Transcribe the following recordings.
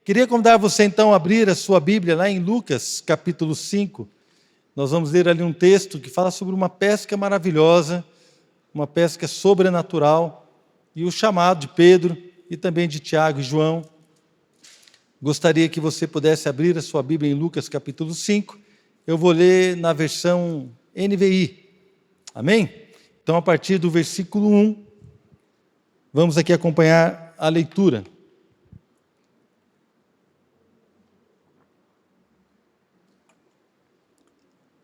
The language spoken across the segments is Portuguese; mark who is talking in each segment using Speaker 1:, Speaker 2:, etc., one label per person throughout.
Speaker 1: Queria convidar você então a abrir a sua Bíblia lá em Lucas, capítulo 5. Nós vamos ler ali um texto que fala sobre uma pesca maravilhosa, uma pesca sobrenatural, e o chamado de Pedro e também de Tiago e João. Gostaria que você pudesse abrir a sua Bíblia em Lucas, capítulo 5. Eu vou ler na versão NVI. Amém? Então, a partir do versículo 1, vamos aqui acompanhar a leitura.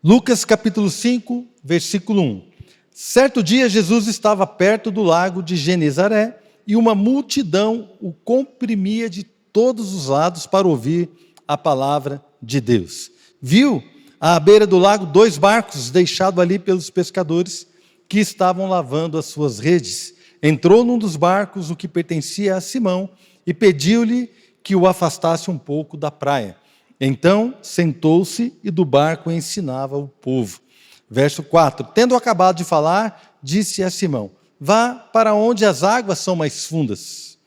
Speaker 1: Lucas capítulo 5, versículo 1. Certo dia Jesus estava perto do lago de Genezaré e uma multidão o comprimia de todos os lados para ouvir a palavra de Deus. Viu à beira do lago 2 barcos deixados ali pelos pescadores que estavam lavando as suas redes. Entrou num dos barcos, o que pertencia a Simão, e pediu-lhe que o afastasse um pouco da praia. Então sentou-se e do barco ensinava o povo. Verso 4. Tendo acabado de falar, disse a Simão: vá para onde as águas são mais fundas,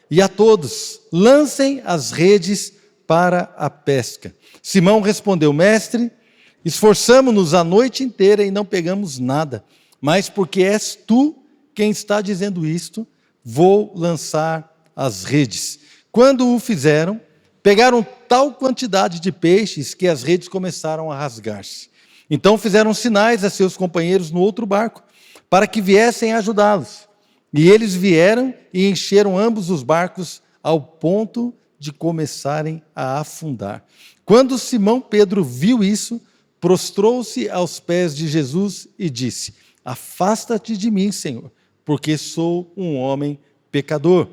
Speaker 1: e a todos lancem as redes para a pesca. Simão respondeu: mestre, esforçamo-nos a noite inteira e não pegamos nada, mas porque és tu quem está dizendo isto, vou lançar as redes. Quando o fizeram, pegaram tal quantidade de peixes que as redes começaram a rasgar-se. Então fizeram sinais a seus companheiros no outro barco, para que viessem ajudá-los. E eles vieram e encheram ambos os barcos ao ponto de começarem a afundar. Quando Simão Pedro viu isso, prostrou-se aos pés de Jesus e disse: afasta-te de mim, Senhor, porque sou um homem pecador.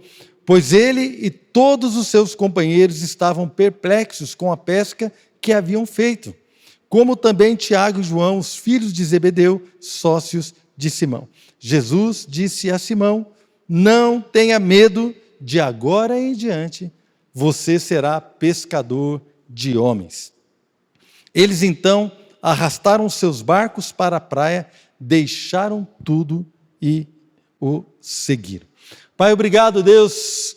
Speaker 1: Pois ele e todos os seus companheiros estavam perplexos com a pesca que haviam feito, como também Tiago e João, os filhos de Zebedeu, sócios de Simão. Jesus disse a Simão: não tenha medo, de agora em diante você será pescador de homens. Eles então arrastaram seus barcos para a praia, deixaram tudo e o seguiram. Pai, obrigado, Deus,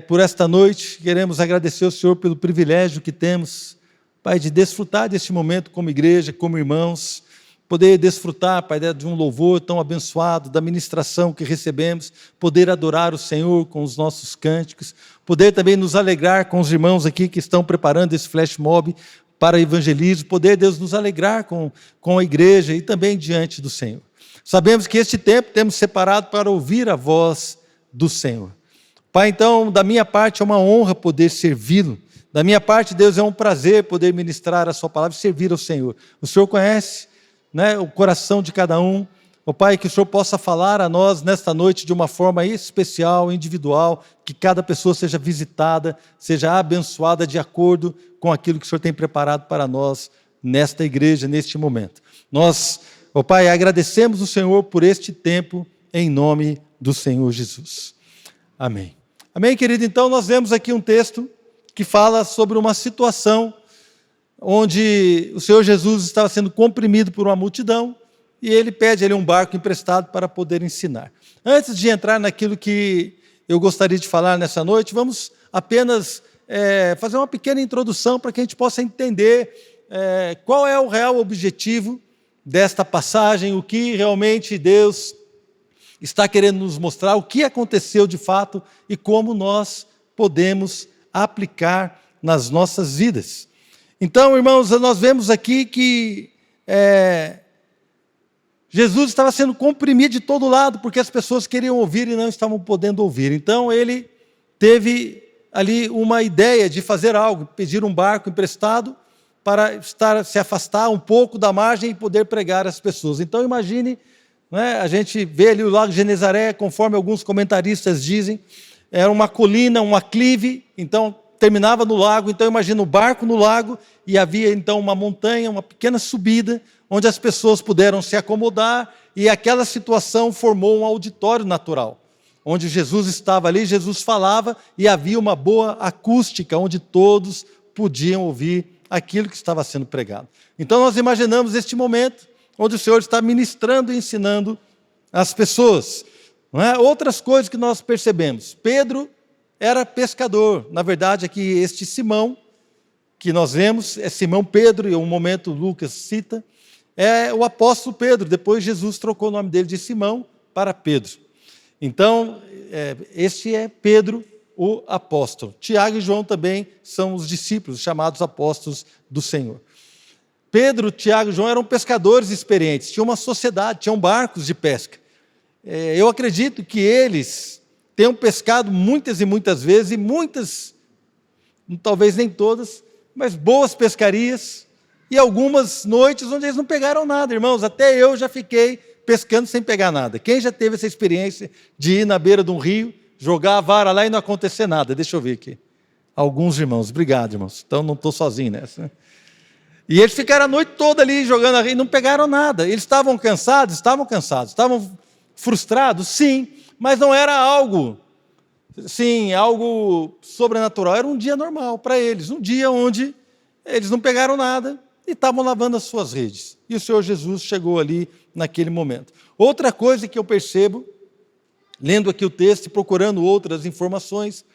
Speaker 1: por esta noite. Queremos agradecer ao Senhor pelo privilégio que temos, Pai, de desfrutar deste momento como igreja, como irmãos, poder desfrutar, Pai, de um louvor tão abençoado, da ministração que recebemos, poder adorar o Senhor com os nossos cânticos, poder também nos alegrar com os irmãos aqui que estão preparando esse flash mob para evangelismo, poder, Deus, nos alegrar com a igreja e também diante do Senhor. Sabemos que este tempo temos separado para ouvir a voz do Senhor. Pai, então, da minha parte é uma honra poder servi-lo. Da minha parte, Deus, é um prazer poder ministrar a sua palavra e servir ao Senhor. O Senhor conhece, né, o coração de cada um. Pai, que o Senhor possa falar a nós nesta noite de uma forma especial, individual, que cada pessoa seja visitada, seja abençoada de acordo com aquilo que o Senhor tem preparado para nós nesta igreja, neste momento. Nós, Pai, agradecemos o Senhor por este tempo, em nome do Senhor Jesus. Amém. Amém, querido? Então, nós vemos aqui um texto que fala sobre uma situação onde o Senhor Jesus estava sendo comprimido por uma multidão e ele pede ali um barco emprestado para poder ensinar. Antes de entrar naquilo que eu gostaria de falar nessa noite, vamos apenas fazer uma pequena introdução para que a gente possa entender qual é o real objetivo desta passagem, o que realmente Deus está querendo nos mostrar, o que aconteceu de fato e como nós podemos aplicar nas nossas vidas. Então, irmãos, nós vemos aqui que Jesus estava sendo comprimido de todo lado, porque as pessoas queriam ouvir e não estavam podendo ouvir. Então, ele teve ali uma ideia de fazer algo, pedir um barco emprestado para se afastar um pouco da margem e poder pregar às pessoas. Então, imagine, né, a gente vê ali o lago Genezaré, conforme alguns comentaristas dizem, era uma colina, um aclive, então terminava no lago. Então imagina o barco no lago e havia então uma montanha, uma pequena subida, onde as pessoas puderam se acomodar e aquela situação formou um auditório natural. Onde Jesus estava ali, Jesus falava e havia uma boa acústica, onde todos podiam ouvir aquilo que estava sendo pregado. Então nós imaginamos este momento, onde o Senhor está ministrando e ensinando as pessoas. Não é? Outras coisas que nós percebemos. Pedro era pescador. Na verdade, aqui este Simão, que nós vemos, é Simão Pedro, e um momento Lucas cita, é o apóstolo Pedro. Depois Jesus trocou o nome dele de Simão para Pedro. Então, este é Pedro, o apóstolo. Tiago e João também são os discípulos, chamados apóstolos do Senhor. Pedro, Tiago e João eram pescadores experientes, tinham uma sociedade, tinham barcos de pesca. Eu acredito que eles tenham pescado muitas e muitas vezes, e muitas, talvez nem todas, mas boas pescarias, e algumas noites onde eles não pegaram nada, irmãos. Até eu já fiquei pescando sem pegar nada. Quem já teve essa experiência de ir na beira de um rio, jogar a vara lá e não acontecer nada? Deixa eu ver aqui. Alguns irmãos, obrigado, irmãos. Então não estou sozinho nessa. E eles ficaram a noite toda ali jogando a rede e não pegaram nada. Eles estavam cansados, estavam frustrados, sim, mas não era algo, sim, algo sobrenatural. Era um dia normal para eles, um dia onde eles não pegaram nada e estavam lavando as suas redes. E o Senhor Jesus chegou ali naquele momento. Outra coisa que eu percebo, lendo aqui o texto e procurando outras informações,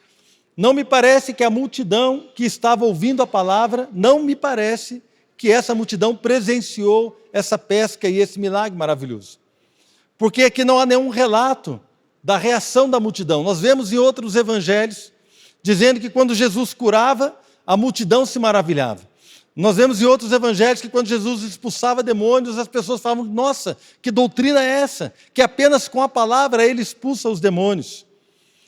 Speaker 1: não me parece que a multidão que estava ouvindo a palavra, não me parece que essa multidão presenciou essa pesca e esse milagre maravilhoso. Porque aqui não há nenhum relato da reação da multidão. Nós vemos em outros evangelhos, dizendo que quando Jesus curava, a multidão se maravilhava. Nós vemos em outros evangelhos que quando Jesus expulsava demônios, as pessoas falavam: nossa, que doutrina é essa? Que apenas com a palavra ele expulsa os demônios.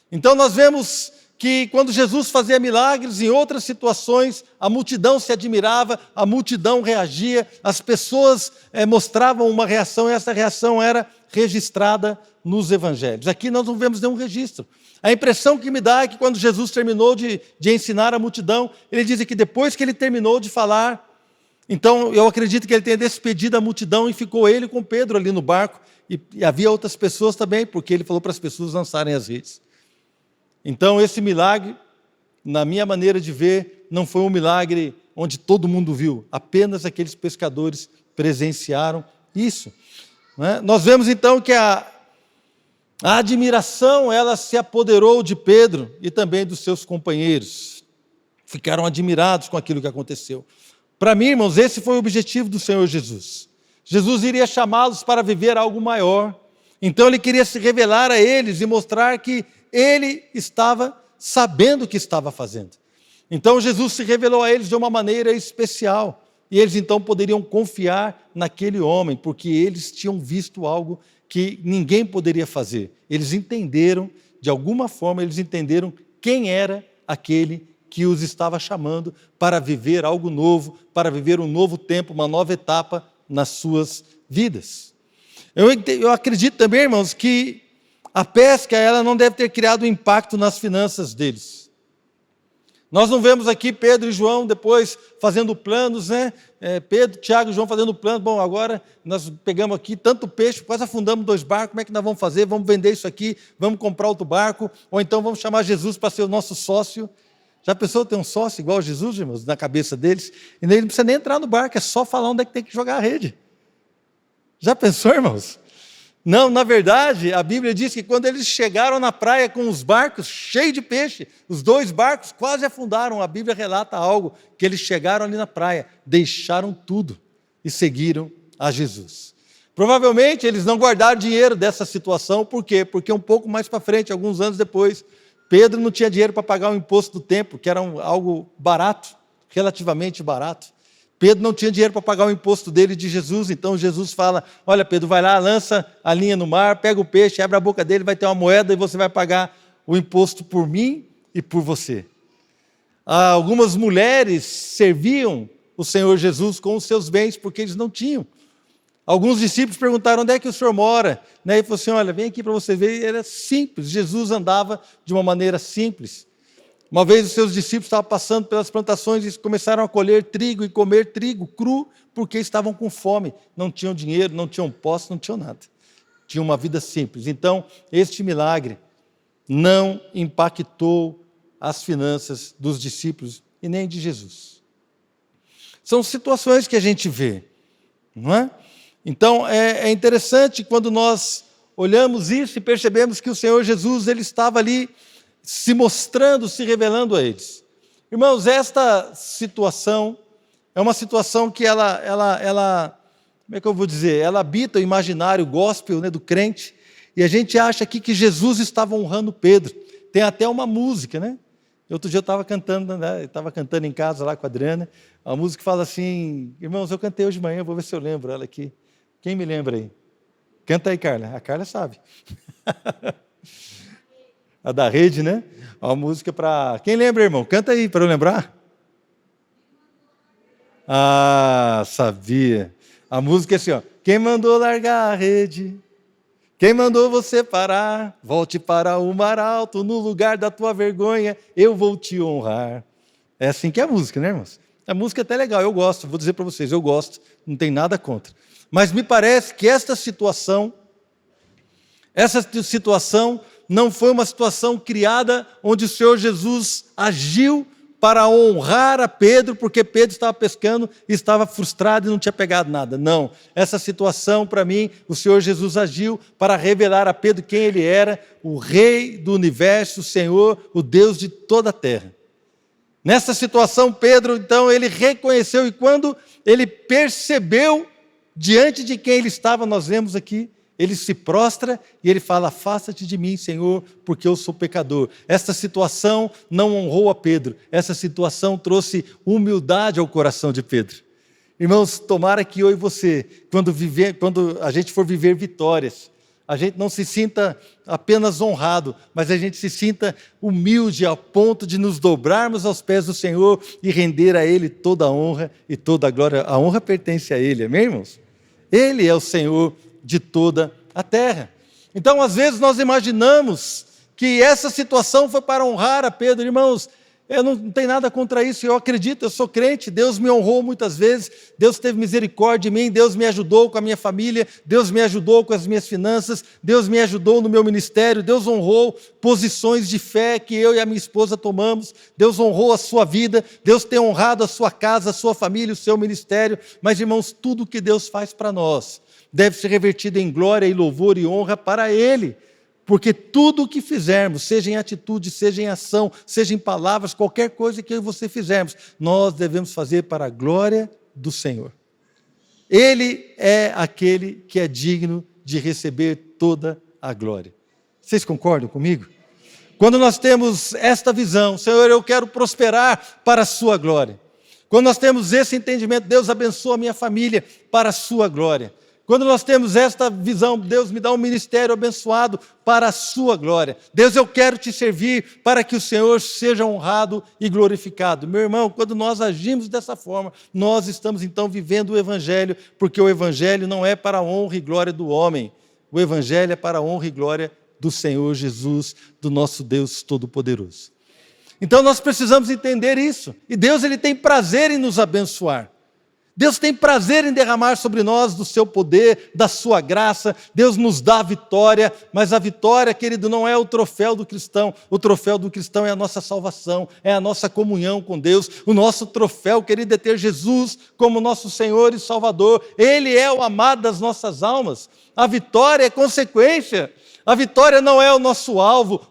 Speaker 1: Então nós vemos que quando Jesus fazia milagres, em outras situações, a multidão se admirava, a multidão reagia, as pessoas mostravam uma reação, e essa reação era registrada nos evangelhos. Aqui nós não vemos nenhum registro. A impressão que me dá é que quando Jesus terminou de ensinar a multidão, ele diz que depois que ele terminou de falar, então eu acredito que ele tenha despedido a multidão e ficou ele com Pedro ali no barco, e havia outras pessoas também, porque ele falou para as pessoas lançarem as redes. Então esse milagre, na minha maneira de ver, não foi um milagre onde todo mundo viu, apenas aqueles pescadores presenciaram isso. Nós vemos então que a admiração, ela se apoderou de Pedro e também dos seus companheiros. Ficaram admirados com aquilo que aconteceu. Para mim, irmãos, esse foi o objetivo do Senhor Jesus. Jesus iria chamá-los para viver algo maior. Então ele queria se revelar a eles e mostrar que ele estava sabendo o que estava fazendo. Então Jesus se revelou a eles de uma maneira especial. E eles então poderiam confiar naquele homem, porque eles tinham visto algo que ninguém poderia fazer. Eles entenderam, de alguma forma, eles entenderam quem era aquele que os estava chamando para viver algo novo, para viver um novo tempo, uma nova etapa nas suas vidas. Eu acredito também, irmãos, que a pesca, ela não deve ter criado um impacto nas finanças deles. Nós não vemos aqui Pedro e João depois fazendo planos, né? Pedro, Tiago e João fazendo planos. Bom, agora nós pegamos aqui tanto peixe, quase afundamos 2 barcos, como é que nós vamos fazer? Vamos vender isso aqui, vamos comprar outro barco, ou então vamos chamar Jesus para ser o nosso sócio. Já pensou ter um sócio igual a Jesus, irmãos, na cabeça deles? E ele não precisa nem entrar no barco, é só falar onde é que tem que jogar a rede. Já pensou, irmãos? Não, na verdade, a Bíblia diz que quando eles chegaram na praia com os barcos cheios de peixe, os 2 barcos quase afundaram. A Bíblia relata algo, que eles chegaram ali na praia, deixaram tudo e seguiram a Jesus. Provavelmente eles não guardaram dinheiro dessa situação, por quê? Porque um pouco mais para frente, alguns anos depois, Pedro não tinha dinheiro para pagar o imposto do templo, que era algo barato, relativamente barato. Pedro não tinha dinheiro para pagar o imposto dele de Jesus, então Jesus fala: olha, Pedro, vai lá, lança a linha no mar, pega o peixe, abre a boca dele, vai ter uma moeda e você vai pagar o imposto por mim e por você. Algumas mulheres serviam o Senhor Jesus com os seus bens, porque eles não tinham. Alguns discípulos perguntaram: onde é que o Senhor mora? Ele falou assim: olha, vem aqui para você ver. Era simples, Jesus andava de uma maneira simples. Uma vez os seus discípulos estavam passando pelas plantações e começaram a colher trigo e comer trigo cru, porque estavam com fome. Não tinham dinheiro, não tinham posse, não tinham nada. Tinham uma vida simples. Então, este milagre não impactou as finanças dos discípulos e nem de Jesus. São situações que a gente vê, não é? Então, é interessante quando nós olhamos isso e percebemos que o Senhor Jesus, ele estava ali se mostrando, se revelando a eles. Irmãos, esta situação é uma situação que ela como é que eu vou dizer? Ela habita o imaginário gospel, né, do crente, e a gente acha aqui que Jesus estava honrando Pedro. Tem até uma música, né? Outro dia eu estava cantando, né? Estava cantando em casa lá com a Adriana, a música fala assim, irmãos, eu cantei hoje de manhã, vou ver se eu lembro ela aqui. Quem me lembra aí? Canta aí, Carla. A Carla sabe. A da rede, né? Uma música para... Quem lembra, irmão? Canta aí, para eu lembrar. Ah, sabia. A música é assim, ó. Quem mandou largar a rede? Quem mandou você parar? Volte para o mar alto, no lugar da tua vergonha, eu vou te honrar. É assim que é a música, né, irmãos? A música é até legal, eu gosto, vou dizer para vocês, eu gosto, não tem nada contra. Mas me parece que essa situação não foi uma situação criada onde o Senhor Jesus agiu para honrar a Pedro, porque Pedro estava pescando e estava frustrado e não tinha pegado nada. Não, essa situação, para mim, o Senhor Jesus agiu para revelar a Pedro quem ele era, o Rei do universo, o Senhor, o Deus de toda a terra. Nessa situação, Pedro, então, ele reconheceu, e quando ele percebeu diante de quem ele estava, nós vemos aqui, ele se prostra e ele fala, afasta-te de mim, Senhor, porque eu sou pecador. Esta situação não honrou a Pedro, essa situação trouxe humildade ao coração de Pedro. Irmãos, tomara que eu e você, quando a gente for viver vitórias, a gente não se sinta apenas honrado, mas a gente se sinta humilde ao ponto de nos dobrarmos aos pés do Senhor e render a Ele toda a honra e toda a glória. A honra pertence a Ele, amém, irmãos? Ele é o Senhor de toda a terra. Então, às vezes, nós imaginamos que essa situação foi para honrar a Pedro. Irmãos, eu não tenho nada contra isso, eu acredito, eu sou crente, Deus me honrou muitas vezes, Deus teve misericórdia de mim, Deus me ajudou com a minha família, Deus me ajudou com as minhas finanças, Deus me ajudou no meu ministério, Deus honrou posições de fé que eu e a minha esposa tomamos, Deus honrou a sua vida, Deus tem honrado a sua casa, a sua família, o seu ministério, mas, irmãos, tudo que Deus faz para nós deve ser revertido em glória e louvor e honra para Ele, porque tudo o que fizermos, seja em atitude, seja em ação, seja em palavras, qualquer coisa que você fizermos, nós devemos fazer para a glória do Senhor. Ele é aquele que é digno de receber toda a glória. Vocês concordam comigo? Quando nós temos esta visão, Senhor, eu quero prosperar para a sua glória. Quando nós temos esse entendimento, Deus abençoa a minha família para a sua glória. Quando nós temos esta visão, Deus me dá um ministério abençoado para a sua glória. Deus, eu quero te servir para que o Senhor seja honrado e glorificado. Meu irmão, quando nós agimos dessa forma, nós estamos então vivendo o Evangelho, porque o Evangelho não é para a honra e glória do homem. O Evangelho é para a honra e glória do Senhor Jesus, do nosso Deus Todo-Poderoso. Então nós precisamos entender isso. E Deus, Ele tem prazer em nos abençoar. Deus tem prazer em derramar sobre nós do seu poder, da sua graça. Deus nos dá a vitória, mas a vitória, querido, não é o troféu do cristão. O troféu do cristão é a nossa salvação, é a nossa comunhão com Deus. O nosso troféu, querido, é ter Jesus como nosso Senhor e Salvador. Ele é o amado das nossas almas. A vitória é consequência. A vitória não é o nosso alvo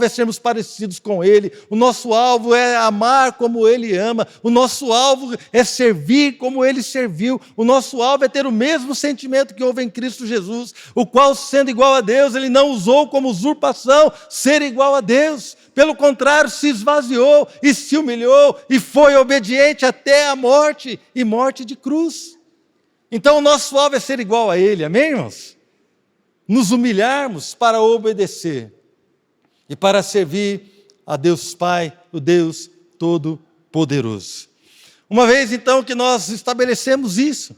Speaker 1: é sermos parecidos com Ele, o nosso alvo é amar como Ele ama, o nosso alvo é servir como Ele serviu, o nosso alvo é ter o mesmo sentimento que houve em Cristo Jesus, o qual, sendo igual a Deus, Ele não usou como usurpação ser igual a Deus, pelo contrário, se esvaziou e se humilhou e foi obediente até a morte, e morte de cruz. Então o nosso alvo é ser igual a Ele, amém, irmãos? Nos humilharmos para obedecer e para servir a Deus Pai, o Deus Todo-Poderoso. Uma vez então que nós estabelecemos isso,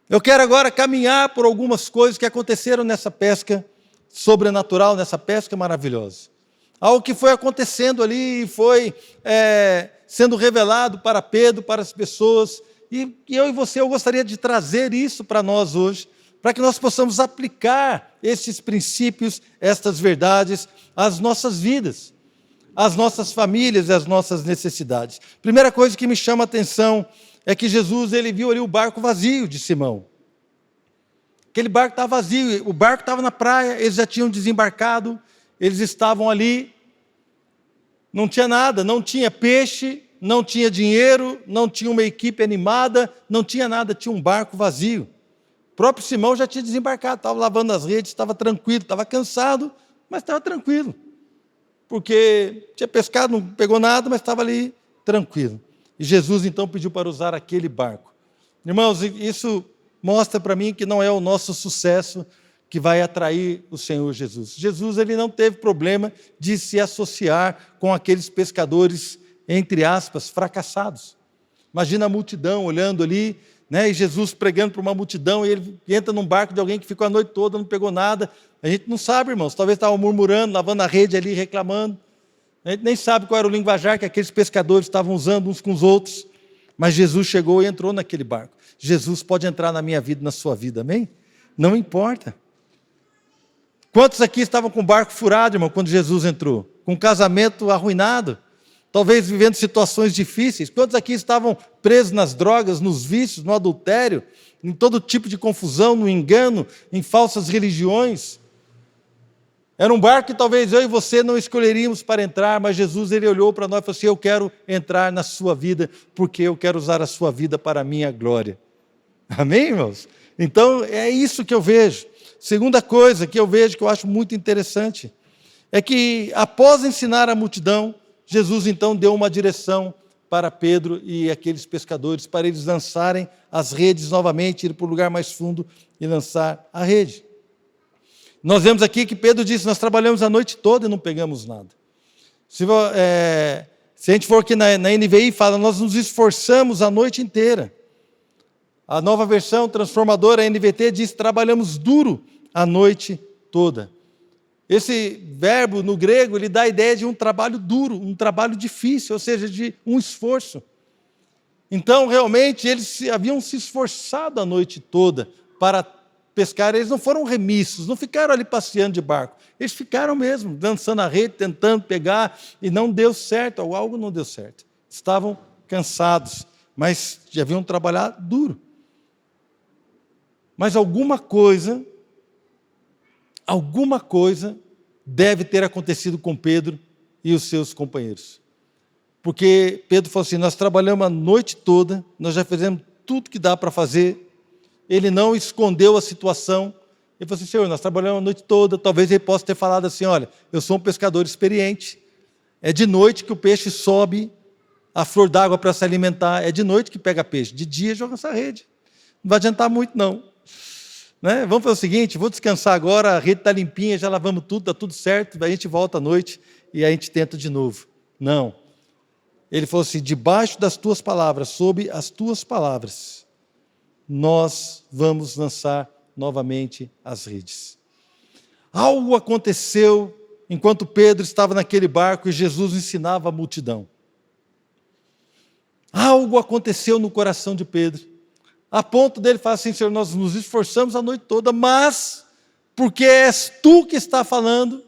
Speaker 1: eu quero agora caminhar por algumas coisas que aconteceram nessa pesca sobrenatural, nessa pesca maravilhosa. Algo que foi acontecendo ali e foi sendo revelado para Pedro, para as pessoas, e eu e você, eu gostaria de trazer isso para nós hoje, para que nós possamos aplicar esses princípios, estas verdades às nossas vidas, às nossas famílias e às nossas necessidades. Primeira coisa que me chama a atenção é que Jesus, ele viu ali o barco vazio de Simão. Aquele barco estava vazio, o barco estava na praia, eles já tinham desembarcado, eles estavam ali, Não tinha nada, não tinha peixe, não tinha dinheiro, não tinha uma equipe animada, não tinha nada, tinha um barco vazio. O próprio Simão já tinha desembarcado, estava lavando as redes, estava tranquilo, estava cansado, mas estava tranquilo. Porque tinha pescado, não pegou nada, mas estava ali tranquilo. E Jesus então pediu para usar aquele barco. Irmãos, isso mostra para mim que não é o nosso sucesso que vai atrair o Senhor Jesus. Jesus, ele não teve problema de se associar com aqueles pescadores, entre aspas, fracassados. Imagina a multidão olhando ali, né, e Jesus pregando para uma multidão, e ele entra num barco de alguém que ficou a noite toda, não pegou nada. A gente não sabe, irmãos, talvez estavam murmurando, lavando a rede ali, reclamando. A gente nem sabe qual era o linguajar que aqueles pescadores estavam usando uns com os outros. Mas Jesus chegou e entrou naquele barco. Jesus pode entrar na minha vida, na sua vida, amém? Não importa. Quantos aqui estavam com o barco furado, irmão, quando Jesus entrou? Com o casamento arruinado? Talvez vivendo situações difíceis? Quantos aqui estavam presos nas drogas, nos vícios, no adultério, em todo tipo de confusão, no engano, em falsas religiões? Era um barco que talvez eu e você não escolheríamos para entrar, mas Jesus, ele olhou para nós e falou assim: eu quero entrar na sua vida, porque eu quero usar a sua vida para a minha glória. Amém, irmãos? Então, é isso que eu vejo. Segunda coisa que eu vejo, que eu acho muito interessante, é que após ensinar a multidão, Jesus então deu uma direção para Pedro e aqueles pescadores, para eles lançarem as redes novamente, ir para o lugar mais fundo e lançar a rede. Nós vemos aqui que Pedro disse: nós trabalhamos a noite toda e não pegamos nada. Se a gente for aqui na NVI, fala: nós nos esforçamos a noite inteira. A nova versão transformadora, a NVT, diz: trabalhamos duro a noite toda. Esse verbo no grego, ele dá a ideia de um trabalho duro, um trabalho difícil, ou seja, de um esforço. Então, realmente, eles haviam se esforçado a noite toda para pescar. Eles não foram remissos, não ficaram ali passeando de barco. Eles ficaram mesmo, dançando a rede, tentando pegar, e não deu certo, algo não deu certo. Estavam cansados, mas já haviam trabalhado duro. Mas alguma coisa deve ter acontecido com Pedro e os seus companheiros. Porque Pedro falou assim: nós trabalhamos a noite toda, nós já fizemos tudo que dá para fazer. Ele não escondeu a situação. Ele falou assim: Senhor, nós trabalhamos a noite toda. Talvez ele possa ter falado assim: olha, eu sou um pescador experiente. É de noite que o peixe sobe a flor d'água para se alimentar. É de noite que pega peixe. De dia joga essa rede. Não vai adiantar muito, não. Né? Vamos fazer o seguinte: vou descansar agora, a rede está limpinha, já lavamos tudo, está tudo certo, a gente volta à noite e a gente tenta de novo. Não. Ele falou assim: debaixo das tuas palavras, sob as tuas palavras, nós vamos lançar novamente as redes. Algo aconteceu enquanto Pedro estava naquele barco e Jesus ensinava a multidão. Algo aconteceu no coração de Pedro, a ponto dele falar assim: Senhor, nós nos esforçamos a noite toda, mas porque és tu que está falando,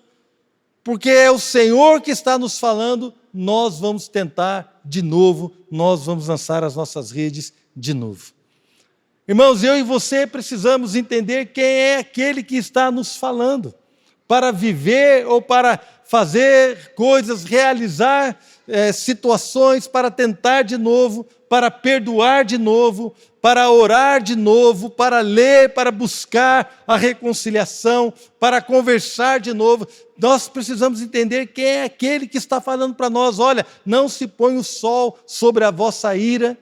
Speaker 1: porque é o Senhor que está nos falando, nós vamos tentar de novo, nós vamos lançar as nossas redes de novo. Irmãos, eu e você precisamos entender quem é aquele que está nos falando, para viver ou para fazer coisas, realizar situações, para tentar de novo, para perdoar de novo, para orar de novo, para ler, para buscar a reconciliação, para conversar de novo. Nós precisamos entender quem é aquele que está falando para nós: olha, não se põe o sol sobre a vossa ira,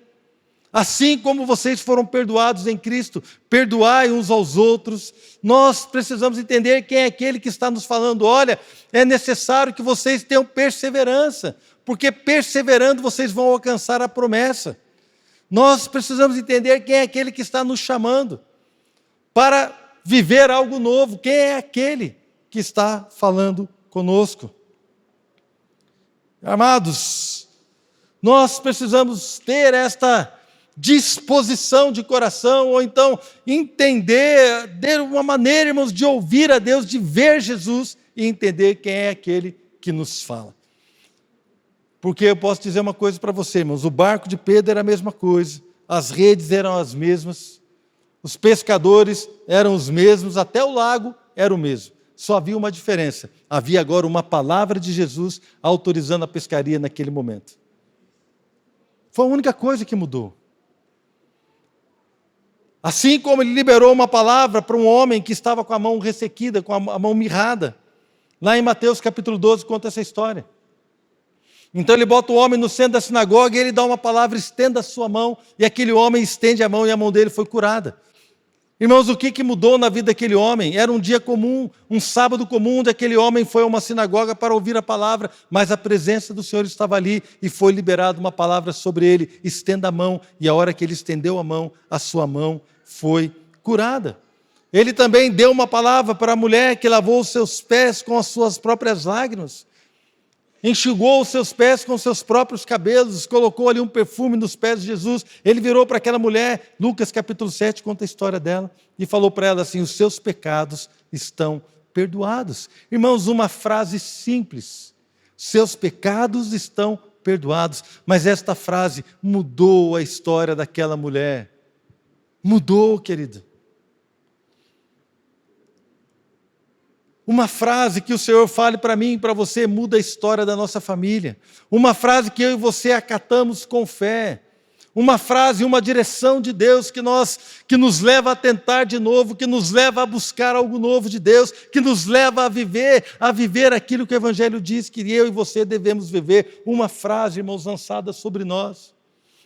Speaker 1: assim como vocês foram perdoados em Cristo, perdoai uns aos outros. Nós precisamos entender quem é aquele que está nos falando: olha, é necessário que vocês tenham perseverança, porque perseverando vocês vão alcançar a promessa. Nós precisamos entender quem é aquele que está nos chamando para viver algo novo. Quem é aquele que está falando conosco? Amados, nós precisamos ter esta disposição de coração, ou então entender, ter uma maneira, irmãos, de ouvir a Deus, de ver Jesus e entender quem é aquele que nos fala. Porque eu posso dizer uma coisa para você, irmãos: o barco de Pedro era a mesma coisa, as redes eram as mesmas, os pescadores eram os mesmos, até o lago era o mesmo. Só havia uma diferença. Havia agora uma palavra de Jesus autorizando a pescaria naquele momento. Foi a única coisa que mudou. Assim como ele liberou uma palavra para um homem que estava com a mão ressequida, com a mão mirrada. Lá em Mateus capítulo 12 conta essa história. Então ele bota o homem no centro da sinagoga e ele dá uma palavra, estenda a sua mão, e aquele homem estende a mão e a mão dele foi curada. Irmãos, o que mudou na vida daquele homem? Era um dia comum, um sábado comum, onde aquele homem foi a uma sinagoga para ouvir a palavra, mas a presença do Senhor estava ali e foi liberada uma palavra sobre ele, estenda a mão, e a hora que ele estendeu a mão, a sua mão foi curada. Ele também deu uma palavra para a mulher que lavou os seus pés com as suas próprias lágrimas, enxugou os seus pés com os seus próprios cabelos, colocou ali um perfume nos pés de Jesus. Ele virou para aquela mulher, Lucas capítulo 7 conta a história dela, e falou para ela assim: os seus pecados estão perdoados. Irmãos, uma frase simples, seus pecados estão perdoados, mas esta frase mudou a história daquela mulher. Mudou, querido. Uma frase que o Senhor fale para mim e para você muda a história da nossa família. Uma frase que eu e você acatamos com fé. Uma frase, uma direção de Deus que nos leva a tentar de novo, que nos leva a buscar algo novo de Deus, que nos leva a viver aquilo que o Evangelho diz que eu e você devemos viver. Uma frase, irmãos, lançada sobre nós.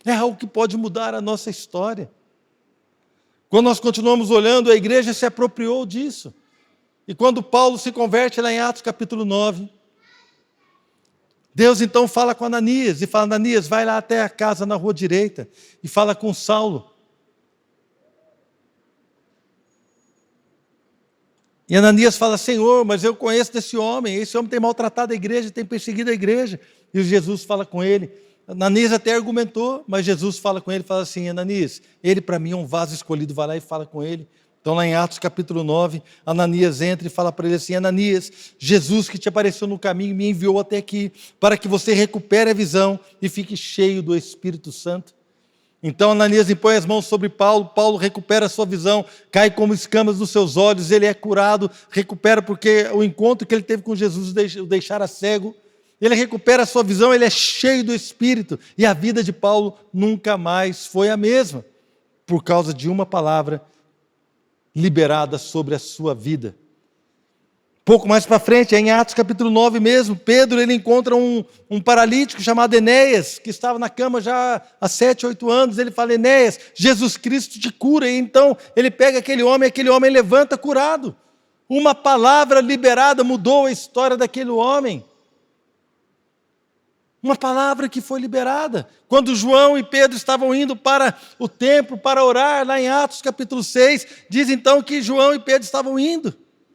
Speaker 1: É algo que pode mudar a nossa história. Quando nós continuamos olhando, a igreja se apropriou disso. E quando Paulo se converte lá em Atos capítulo 9, Deus então fala com Ananias, e fala: Ananias, vai lá até a casa na rua direita, e fala com Saulo. E Ananias fala: Senhor, mas eu conheço desse homem, esse homem tem maltratado a igreja, tem perseguido a igreja. E Jesus fala com ele. Ananias até argumentou, mas Jesus fala com ele, fala assim: Ananias, ele para mim é um vaso escolhido, vai lá e fala com ele. Então lá em Atos capítulo 9, Ananias entra e fala para ele assim: Ananias, Jesus que te apareceu no caminho me enviou até aqui, para que você recupere a visão e fique cheio do Espírito Santo. Então Ananias impõe as mãos sobre Paulo, Paulo recupera a sua visão, cai como escamas dos seus olhos, ele é curado, recupera porque o encontro que ele teve com Jesus o deixara cego. Ele recupera a sua visão, ele é cheio do Espírito, e a vida de Paulo nunca mais foi a mesma, por causa de uma palavra liberada sobre a sua vida. Pouco mais para frente, em Atos capítulo 9 mesmo, Pedro ele encontra um paralítico chamado Enéas, que estava na cama já há 7, 8 anos. Ele fala: Enéas, Jesus Cristo te cura. E então ele pega aquele homem levanta curado. Uma palavra liberada mudou a história daquele homem. Uma palavra que foi liberada. Quando João e Pedro estavam indo para o templo para orar, lá em Atos capítulo 6, diz então que João e Pedro estavam indo.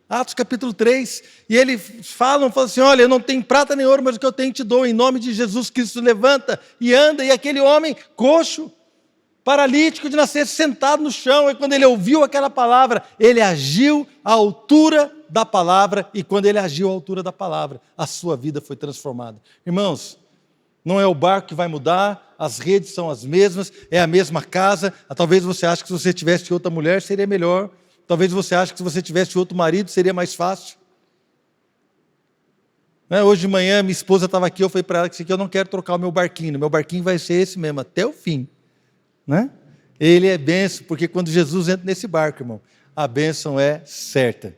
Speaker 1: Atos capítulo 3, e eles falam assim: olha, eu não tenho prata nem ouro, mas o que eu tenho te dou, em nome de Jesus Cristo, levanta e anda. E aquele homem coxo, paralítico de nascer, sentado no chão, e quando ele ouviu aquela palavra, ele agiu à altura da palavra, e quando ele agiu à altura da palavra, a sua vida foi transformada. Irmãos, não é o barco que vai mudar, as redes são as mesmas, é a mesma casa. Talvez você ache que se você tivesse outra mulher seria melhor. Talvez você ache que se você tivesse outro marido seria mais fácil. Hoje de manhã minha esposa estava aqui, eu falei para ela que eu não quero trocar o meu barquinho vai ser esse mesmo, até o fim. Ele é bênção, porque quando Jesus entra nesse barco, irmão, a bênção é certa.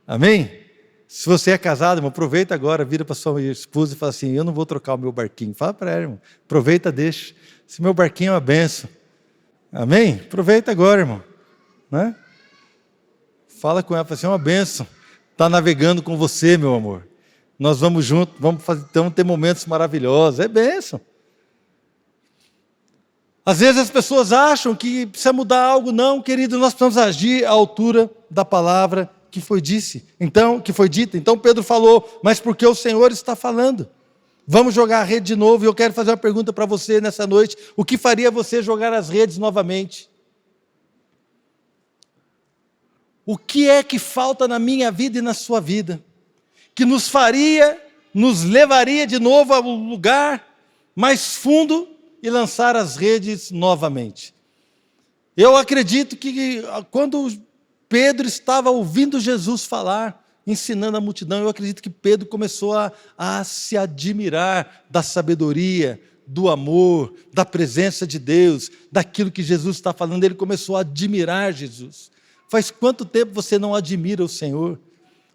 Speaker 1: Amém? Se você é casado, irmão, aproveita agora, vira para sua esposa e fala assim: eu não vou trocar o meu barquinho. Fala para ela, irmão, aproveita, deixa. Esse meu barquinho é uma bênção. Amém? Aproveita agora, irmão. Fala com ela, fala assim: é uma bênção. Está navegando com você, meu amor. Nós vamos juntos, vamos ter momentos maravilhosos. É bênção. Às vezes as pessoas acham que precisa mudar algo. Não, querido, nós precisamos agir à altura da palavra que foi dita. Então Pedro falou: mas porque o Senhor está falando? Vamos jogar a rede de novo. E eu quero fazer uma pergunta para você nessa noite: o que faria você jogar as redes novamente? O que é que falta na minha vida e na sua vida, que nos levaria de novo ao lugar mais fundo e lançar as redes novamente? Eu acredito que quando Pedro estava ouvindo Jesus falar, ensinando a multidão. Eu acredito que Pedro começou a se admirar da sabedoria, do amor, da presença de Deus, daquilo que Jesus está falando. Ele começou a admirar Jesus. Faz quanto tempo você não admira o Senhor?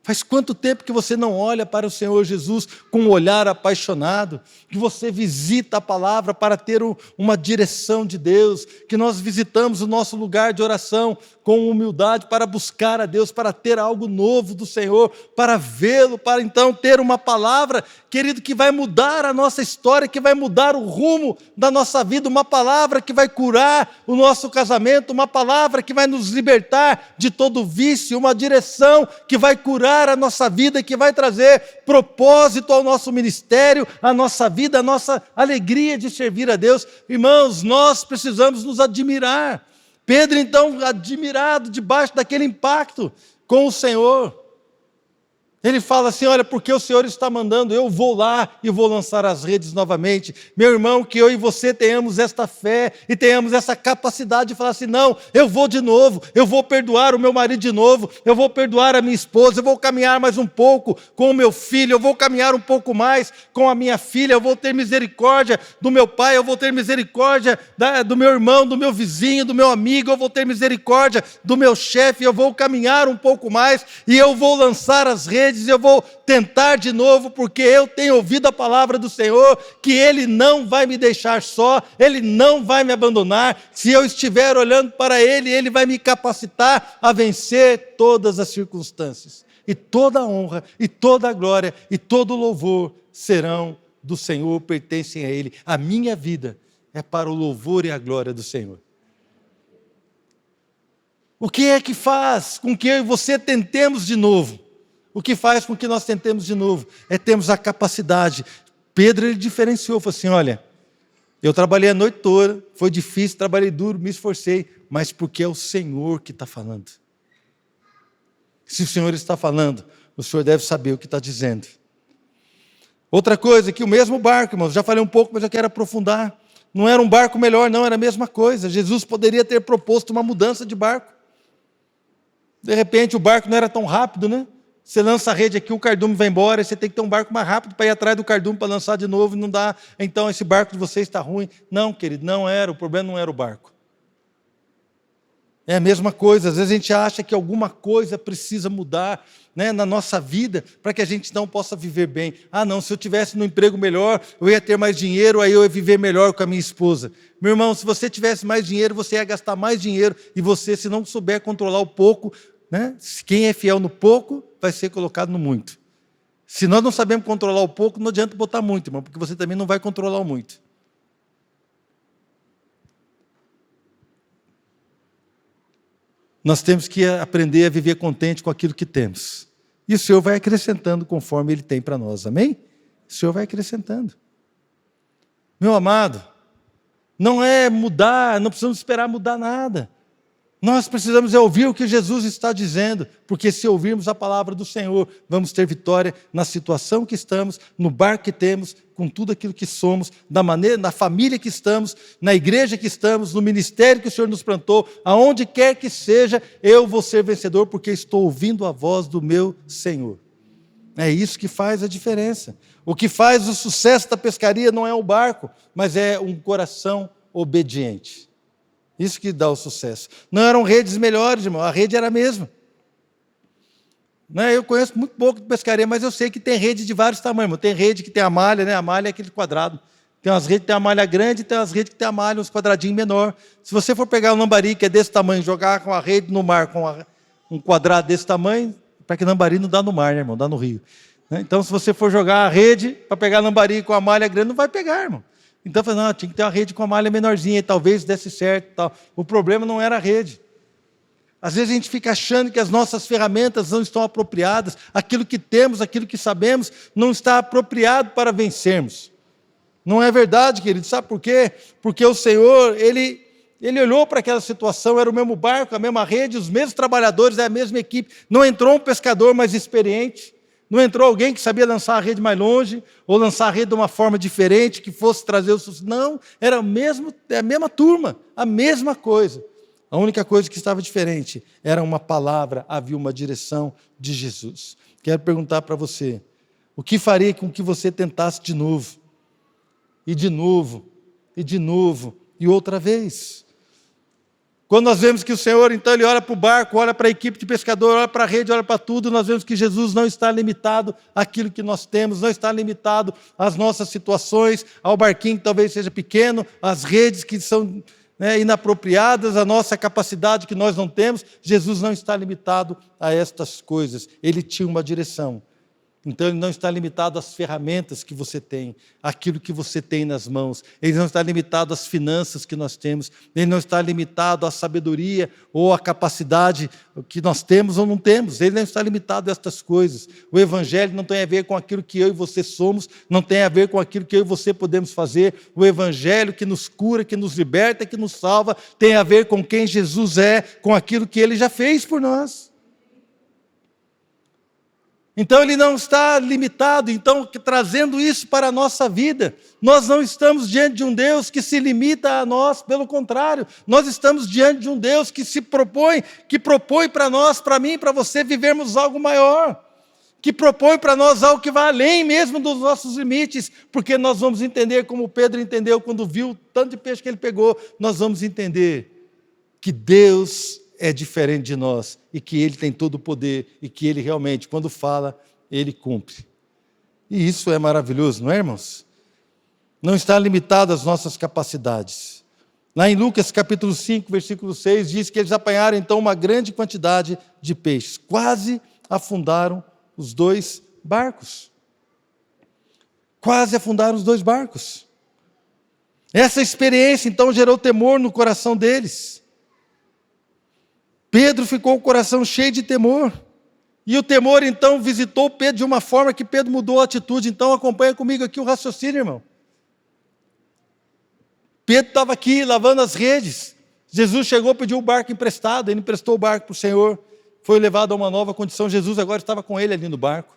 Speaker 1: Faz quanto tempo que você não olha para o Senhor Jesus com um olhar apaixonado, que você visita a palavra para ter uma direção de Deus, que nós visitamos o nosso lugar de oração com humildade para buscar a Deus, para ter algo novo do Senhor, para vê-lo, para então ter uma palavra, querido, que vai mudar a nossa história, que vai mudar o rumo da nossa vida, uma palavra que vai curar o nosso casamento, uma palavra que vai nos libertar de todo vício, uma direção que vai curar a nossa vida, que vai trazer propósito ao nosso ministério, à nossa vida, à nossa alegria de servir a Deus. Irmãos, nós precisamos nos admirar. Pedro, então, admirado debaixo daquele impacto com o Senhor, ele fala assim: olha, porque o Senhor está mandando, eu vou lá e vou lançar as redes novamente. Meu irmão, que eu e você tenhamos esta fé e tenhamos essa capacidade de falar assim: não, eu vou de novo, eu vou perdoar o meu marido de novo, eu vou perdoar a minha esposa, eu vou caminhar mais um pouco com o meu filho, eu vou caminhar um pouco mais com a minha filha, eu vou ter misericórdia do meu pai, eu vou ter misericórdia do meu irmão, do meu vizinho, do meu amigo, eu vou ter misericórdia do meu chefe, eu vou caminhar um pouco mais e eu vou lançar as redes. Eu vou tentar de novo, porque eu tenho ouvido a palavra do Senhor, que Ele não vai me deixar só, Ele não vai me abandonar. Se eu estiver olhando para Ele, Ele vai me capacitar a vencer todas as circunstâncias. E toda a honra, e toda a glória, e todo o louvor serão do Senhor, pertencem a Ele. A minha vida é para o louvor e a glória do Senhor. O que é que faz com que eu e você tentemos de novo? O que faz com que nós tentemos de novo é termos a capacidade. Pedro, ele diferenciou, falou assim: olha, eu trabalhei a noite toda, foi difícil, trabalhei duro, me esforcei, mas porque é o Senhor que está falando. Se o Senhor está falando, o Senhor deve saber o que está dizendo. Outra coisa, que o mesmo barco, irmãos, já falei um pouco, mas eu quero aprofundar. Não era um barco melhor, não, era a mesma coisa. Jesus poderia ter proposto uma mudança de barco. De repente o barco não era tão rápido, né? Você lança a rede aqui, o cardume vai embora, e você tem que ter um barco mais rápido para ir atrás do cardume para lançar de novo, e não dá. Então esse barco de vocês está ruim. Não, querido, não era, o problema não era o barco. É a mesma coisa, às vezes a gente acha que alguma coisa precisa mudar, né, na nossa vida, para que a gente não possa viver bem. Ah não, se eu tivesse um emprego melhor, eu ia ter mais dinheiro, aí eu ia viver melhor com a minha esposa. Meu irmão, se você tivesse mais dinheiro, você ia gastar mais dinheiro, e você, se não souber controlar o pouco, né, quem é fiel no pouco, vai ser colocado no muito. Se nós não sabemos controlar o pouco, não adianta botar muito, irmão, porque você também não vai controlar o muito. Nós temos que aprender a viver contente com aquilo que temos. E o Senhor vai acrescentando conforme Ele tem para nós, amém? O Senhor vai acrescentando. Meu amado, não é mudar, não precisamos esperar mudar nada. Nós precisamos ouvir o que Jesus está dizendo, porque se ouvirmos a palavra do Senhor, vamos ter vitória na situação que estamos, no barco que temos, com tudo aquilo que somos, da maneira, na família que estamos, na igreja que estamos, no ministério que o Senhor nos plantou, aonde quer que seja, eu vou ser vencedor, porque estou ouvindo a voz do meu Senhor. É isso que faz a diferença. O que faz o sucesso da pescaria não é o barco, mas é um coração obediente. Isso que dá o sucesso. Não eram redes melhores, irmão, a rede era a mesma. Eu conheço muito pouco de pescaria, mas eu sei que tem rede de vários tamanhos, irmão. Tem rede que tem a malha, né? A malha é aquele quadrado. Tem umas redes que tem a malha grande, tem umas redes que tem a malha, uns quadradinhos menor. Se você for pegar um lambari que é desse tamanho, jogar com a rede no mar, com um quadrado desse tamanho, para que lambari não dá no mar, né, irmão? Dá no rio. Então, se você for jogar a rede para pegar lambari com a malha grande, não vai pegar, irmão. Então, eu falei, não, tinha que ter uma rede com a malha menorzinha, e talvez desse certo e tal. O problema não era a rede. Às vezes a gente fica achando que as nossas ferramentas não estão apropriadas, aquilo que temos, aquilo que sabemos, não está apropriado para vencermos. Não é verdade, querido, sabe por quê? Porque o Senhor, Ele olhou para aquela situação, era o mesmo barco, a mesma rede, os mesmos trabalhadores, é a mesma equipe. Não entrou um pescador mais experiente, não entrou alguém que sabia lançar a rede mais longe, ou lançar a rede de uma forma diferente, que fosse trazer o sucesso. Não, era a mesma turma, a mesma coisa. A única coisa que estava diferente era uma palavra, havia uma direção de Jesus. Quero perguntar para você, o que faria com que você tentasse de novo? E de novo, e de novo, e outra vez? Quando nós vemos que o Senhor, então, Ele olha para o barco, olha para a equipe de pescador, olha para a rede, olha para tudo, nós vemos que Jesus não está limitado àquilo que nós temos, não está limitado às nossas situações, ao barquinho que talvez seja pequeno, às redes que são inapropriadas, à nossa capacidade que nós não temos. Jesus não está limitado a estas coisas, Ele tinha uma direção. Então Ele não está limitado às ferramentas que você tem, àquilo que você tem nas mãos. Ele não está limitado às finanças que nós temos. Ele não está limitado à sabedoria ou à capacidade que nós temos ou não temos. Ele não está limitado a estas coisas. O Evangelho não tem a ver com aquilo que eu e você somos, não tem a ver com aquilo que eu e você podemos fazer. O Evangelho que nos cura, que nos liberta, que nos salva, tem a ver com quem Jesus é, com aquilo que Ele já fez por nós. Então Ele não está limitado, então trazendo isso para a nossa vida, nós não estamos diante de um Deus que se limita a nós, pelo contrário, nós estamos diante de um Deus que propõe para nós, para mim, para você, vivermos algo maior, que propõe para nós algo que vai além mesmo dos nossos limites, porque nós vamos entender como Pedro entendeu quando viu o tanto de peixe que ele pegou, nós vamos entender que Deus é diferente de nós, e que Ele tem todo o poder, e que Ele realmente, quando fala, Ele cumpre. E isso é maravilhoso, não é, irmãos? Não está limitado às nossas capacidades. Lá em Lucas capítulo 5, versículo 6, diz que eles apanharam então uma grande quantidade de peixes, quase afundaram os 2 barcos. Quase afundaram os 2 barcos. Essa experiência então gerou temor no coração deles. Pedro ficou com o coração cheio de temor. E o temor, então, visitou Pedro de uma forma que Pedro mudou a atitude. Então, acompanha comigo aqui o raciocínio, irmão. Pedro estava aqui, lavando as redes. Jesus chegou, pediu o barco emprestado. Ele emprestou o barco para o Senhor. Foi levado a uma nova condição. Jesus agora estava com ele ali no barco.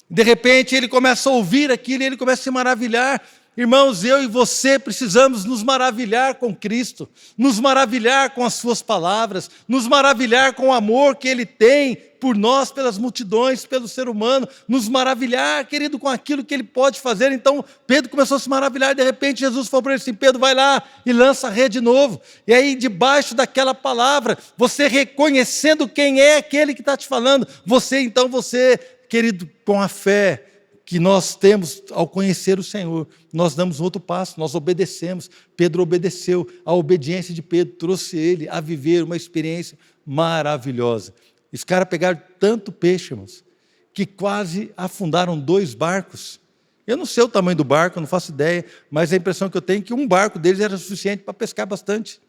Speaker 1: De repente, ele começa a ouvir aquilo e ele começa a se maravilhar. Irmãos, eu e você precisamos nos maravilhar com Cristo, nos maravilhar com as suas palavras, nos maravilhar com o amor que Ele tem por nós, pelas multidões, pelo ser humano, nos maravilhar, querido, com aquilo que Ele pode fazer. Então, Pedro começou a se maravilhar e de repente Jesus falou para ele assim, Pedro, vai lá e lança a rede de novo. E aí, debaixo daquela palavra, você reconhecendo quem é aquele que está te falando, você, querido, com a fé que nós temos ao conhecer o Senhor, nós damos outro passo, nós obedecemos. Pedro obedeceu, a obediência de Pedro trouxe ele a viver uma experiência maravilhosa. Os caras pegaram tanto peixe, irmãos, que quase afundaram 2 barcos. Eu não sei o tamanho do barco, eu não faço ideia, mas a impressão que eu tenho é que um barco deles era suficiente para pescar bastante.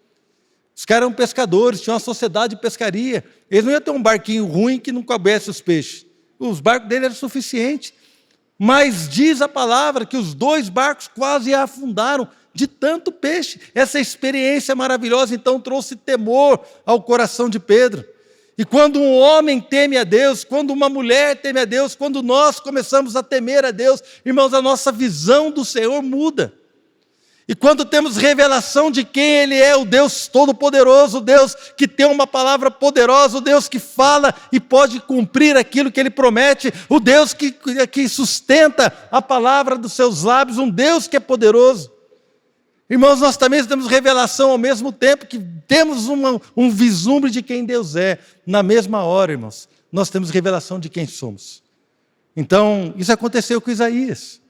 Speaker 1: Os caras eram pescadores, tinham uma sociedade de pescaria, eles não iam ter um barquinho ruim que não coubesse os peixes. Os barcos deles eram suficientes. Mas diz a palavra que os 2 barcos quase afundaram de tanto peixe. Essa experiência maravilhosa então trouxe temor ao coração de Pedro. E quando um homem teme a Deus, quando uma mulher teme a Deus, quando nós começamos a temer a Deus, irmãos, a nossa visão do Senhor muda. E quando temos revelação de quem Ele é, o Deus Todo-Poderoso, o Deus que tem uma palavra poderosa, o Deus que fala e pode cumprir aquilo que Ele promete, o Deus que sustenta a palavra dos seus lábios, um Deus que é poderoso. Irmãos, nós também temos revelação ao mesmo tempo que temos um vislumbre de quem Deus é. Na mesma hora, irmãos, nós temos revelação de quem somos. Então, isso aconteceu com Isaías.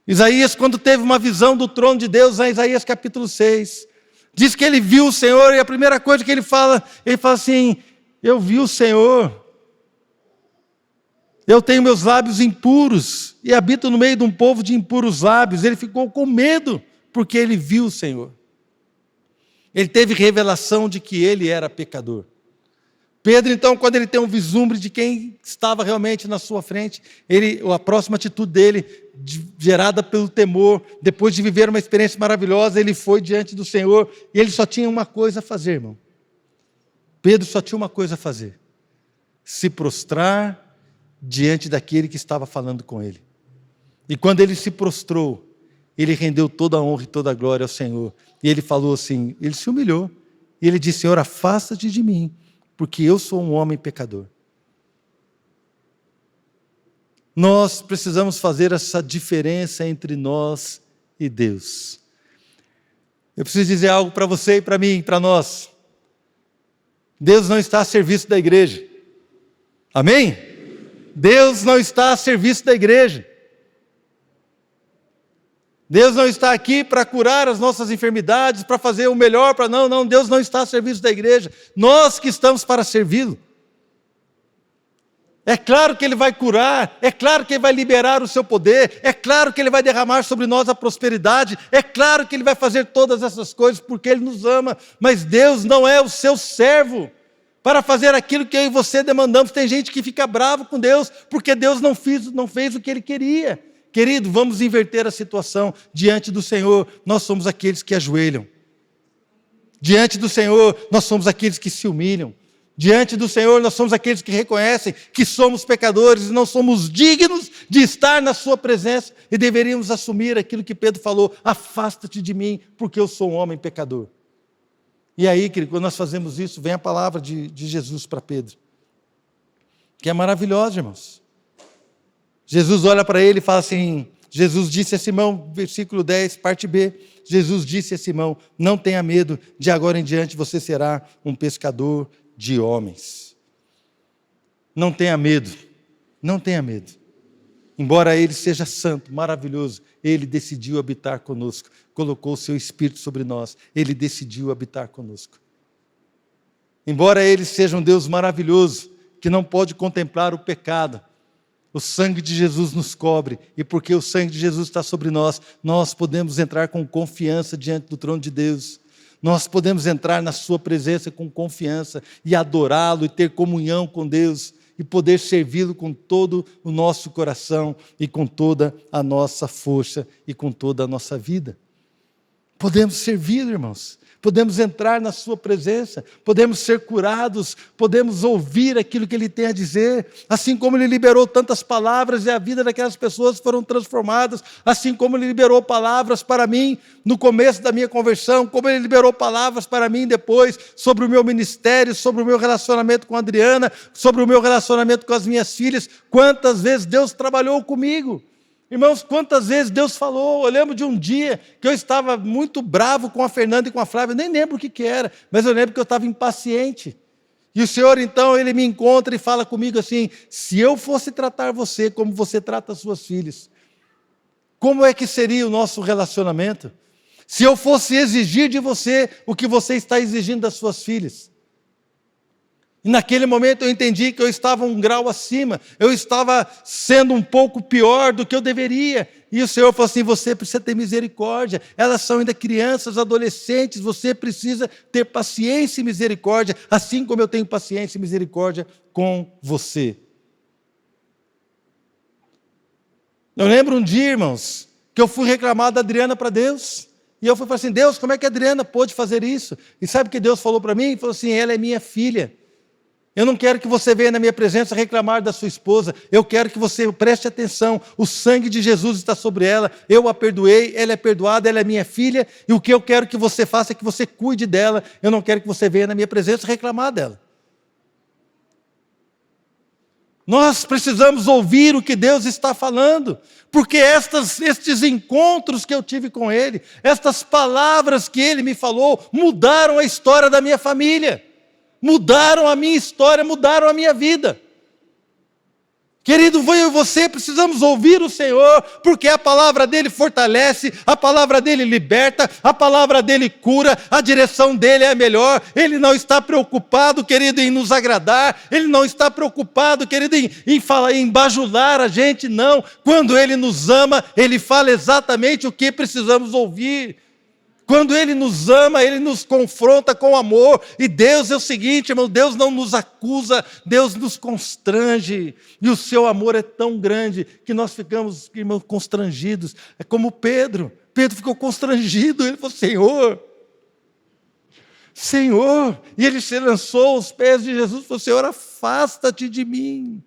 Speaker 1: Isaías, quando teve uma visão do trono de Deus, em Isaías capítulo 6, diz que ele viu o Senhor, e a primeira coisa que ele fala assim, eu vi o Senhor, eu tenho meus lábios impuros, e habito no meio de um povo de impuros lábios. Ele ficou com medo, porque ele viu o Senhor. Ele teve revelação de que ele era pecador. Pedro, então, quando ele tem um vislumbre de quem estava realmente na sua frente, a próxima atitude dele, gerada pelo temor, depois de viver uma experiência maravilhosa, ele foi diante do Senhor, e ele só tinha uma coisa a fazer, irmão. Pedro só tinha uma coisa a fazer: se prostrar diante daquele que estava falando com ele. E quando ele se prostrou, ele rendeu toda a honra e toda a glória ao Senhor. E ele falou assim, ele se humilhou. E ele disse: Senhor, afasta-te de mim, porque eu sou um homem pecador. Nós precisamos fazer essa diferença entre nós e Deus. Eu preciso dizer algo para você e para mim, para nós. Deus não está a serviço da igreja. Amém? Deus não está a serviço da igreja. Deus não está aqui para curar as nossas enfermidades, para fazer o melhor, não, Deus não está a serviço da igreja. Nós que estamos para servi-lo. É claro que Ele vai curar, é claro que Ele vai liberar o seu poder, é claro que Ele vai derramar sobre nós a prosperidade, é claro que Ele vai fazer todas essas coisas porque Ele nos ama, mas Deus não é o seu servo para fazer aquilo que eu e você demandamos. Tem gente que fica bravo com Deus porque Deus não fez o que Ele queria. Querido, vamos inverter a situação. Diante do Senhor, nós somos aqueles que ajoelham. Diante do Senhor, nós somos aqueles que se humilham. Diante do Senhor, nós somos aqueles que reconhecem que somos pecadores e não somos dignos de estar na sua presença, e deveríamos assumir aquilo que Pedro falou: afasta-te de mim, porque eu sou um homem pecador. E aí, querido, quando nós fazemos isso, vem a palavra de Jesus para Pedro, que é maravilhosa, irmãos. Jesus olha para ele e fala assim, Jesus disse a Simão, versículo 10, parte B, Jesus disse a Simão: não tenha medo, de agora em diante você será um pescador de homens. Não tenha medo, não tenha medo. Embora Ele seja santo, maravilhoso, Ele decidiu habitar conosco, colocou o seu Espírito sobre nós, Ele decidiu habitar conosco. Embora Ele seja um Deus maravilhoso, que não pode contemplar o pecado, o sangue de Jesus nos cobre, e porque o sangue de Jesus está sobre nós, nós podemos entrar com confiança diante do trono de Deus. Nós podemos entrar na sua presença com confiança e adorá-lo e ter comunhão com Deus e poder servi-lo com todo o nosso coração e com toda a nossa força e com toda a nossa vida. Podemos servi-lo, irmãos. Podemos entrar na sua presença, podemos ser curados, podemos ouvir aquilo que Ele tem a dizer, assim como Ele liberou tantas palavras e a vida daquelas pessoas foram transformadas, assim como Ele liberou palavras para mim no começo da minha conversão, como Ele liberou palavras para mim depois, sobre o meu ministério, sobre o meu relacionamento com a Adriana, sobre o meu relacionamento com as minhas filhas. Quantas vezes Deus trabalhou comigo. Irmãos, quantas vezes Deus falou. Eu lembro de um dia que eu estava muito bravo com a Fernanda e com a Flávia, eu nem lembro o que era, mas eu lembro que eu estava impaciente. E o Senhor, então, Ele me encontra e fala comigo assim: se eu fosse tratar você como você trata as suas filhas, como é que seria o nosso relacionamento? Se eu fosse exigir de você o que você está exigindo das suas filhas? E naquele momento eu entendi que eu estava um grau acima, eu estava sendo um pouco pior do que eu deveria. E o Senhor falou assim: você precisa ter misericórdia, elas são ainda crianças, adolescentes, você precisa ter paciência e misericórdia, assim como eu tenho paciência e misericórdia com você. Eu lembro um dia, irmãos, que eu fui reclamar da Adriana para Deus, e eu fui falar assim: Deus, como é que a Adriana pôde fazer isso? E sabe o que Deus falou para mim? Ele falou assim: ela é minha filha. Eu não quero que você venha na minha presença reclamar da sua esposa, eu quero que você preste atenção, o sangue de Jesus está sobre ela, eu a perdoei, ela é perdoada, ela é minha filha, e o que eu quero que você faça é que você cuide dela, eu não quero que você venha na minha presença reclamar dela. Nós precisamos ouvir o que Deus está falando, porque estes encontros que eu tive com Ele, estas palavras que Ele me falou, mudaram a história da minha família. Mudaram a minha história, mudaram a minha vida. Querido, eu e você precisamos ouvir o Senhor, porque a palavra dEle fortalece, a palavra dEle liberta, a palavra dEle cura, a direção dEle é a melhor. Ele não está preocupado, querido, em nos agradar, Ele não está preocupado, querido, em bajular a gente, não. Quando Ele nos ama, Ele fala exatamente o que precisamos ouvir. Quando Ele nos ama, Ele nos confronta com amor. E Deus é o seguinte, irmão, Deus não nos acusa, Deus nos constrange. E o seu amor é tão grande que nós ficamos, irmão, constrangidos. É como Pedro. Pedro ficou constrangido. Ele falou: Senhor. E ele se lançou aos pés de Jesus e falou: Senhor, afasta-te de mim.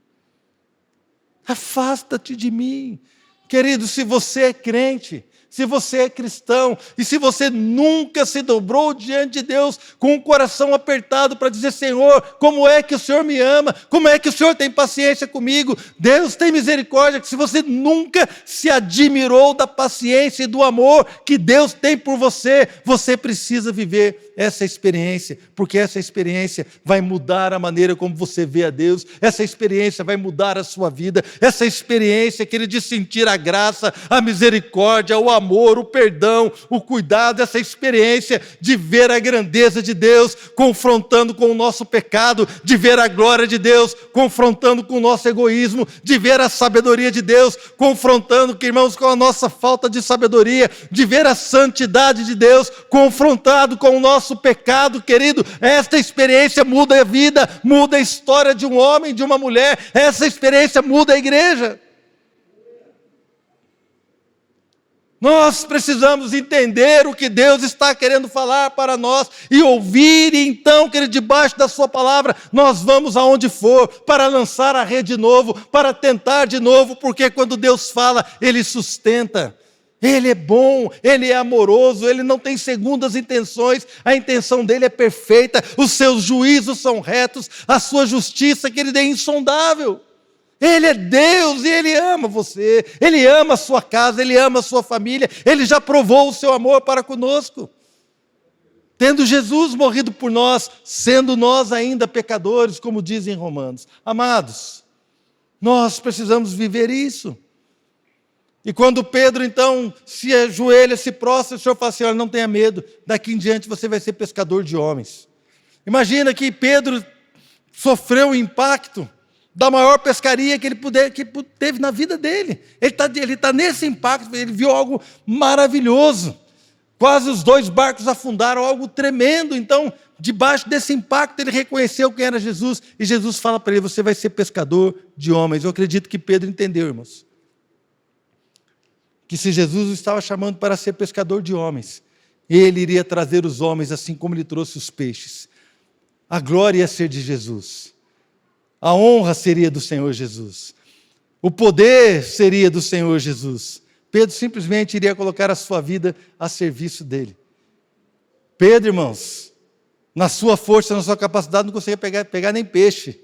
Speaker 1: Afasta-te de mim. Querido, se você é crente, se você é cristão e se você nunca se dobrou diante de Deus com o coração apertado para dizer: Senhor, como é que o Senhor me ama? Como é que o Senhor tem paciência comigo? Deus tem misericórdia. Que se você nunca se admirou da paciência e do amor que Deus tem por você, você precisa viver essa experiência, porque essa experiência vai mudar a maneira como você vê a Deus, essa experiência vai mudar a sua vida, essa experiência, querido, de sentir a graça, a misericórdia, o amor, o perdão, o cuidado, essa experiência de ver a grandeza de Deus confrontando com o nosso pecado, de ver a glória de Deus confrontando com o nosso egoísmo, de ver a sabedoria de Deus confrontando, irmãos, com a nossa falta de sabedoria, de ver a santidade de Deus confrontado com o nosso pecado, querido. Esta experiência muda a vida, muda a história de um homem, de uma mulher. Essa experiência muda a igreja. Nós precisamos entender o que Deus está querendo falar para nós e ouvir, e então, querido, debaixo da sua palavra, nós vamos aonde for para lançar a rede de novo, para tentar de novo, porque quando Deus fala, Ele sustenta. Ele é bom, Ele é amoroso, Ele não tem segundas intenções, a intenção dEle é perfeita, os seus juízos são retos, a sua justiça, querido, é insondável. Ele é Deus e Ele ama você, Ele ama a sua casa, Ele ama a sua família, Ele já provou o seu amor para conosco. Tendo Jesus morrido por nós, sendo nós ainda pecadores, como dizem Romanos. Amados, nós precisamos viver isso. E quando Pedro, então, se ajoelha, se prostra, o Senhor fala assim: olha, não tenha medo, daqui em diante você vai ser pescador de homens. Imagina que Pedro sofreu o impacto da maior pescaria que ele teve na vida dele. Ele está nesse impacto, ele viu algo maravilhoso. Quase os 2 barcos afundaram, algo tremendo. Então, debaixo desse impacto, ele reconheceu quem era Jesus, e Jesus fala para ele: você vai ser pescador de homens. Eu acredito que Pedro entendeu, irmãos, que se Jesus o estava chamando para ser pescador de homens, Ele iria trazer os homens assim como Ele trouxe os peixes. A glória ia ser de Jesus. A honra seria do Senhor Jesus. O poder seria do Senhor Jesus. Pedro simplesmente iria colocar a sua vida a serviço dEle. Pedro, irmãos, na sua força, na sua capacidade, não conseguia pegar nem peixe.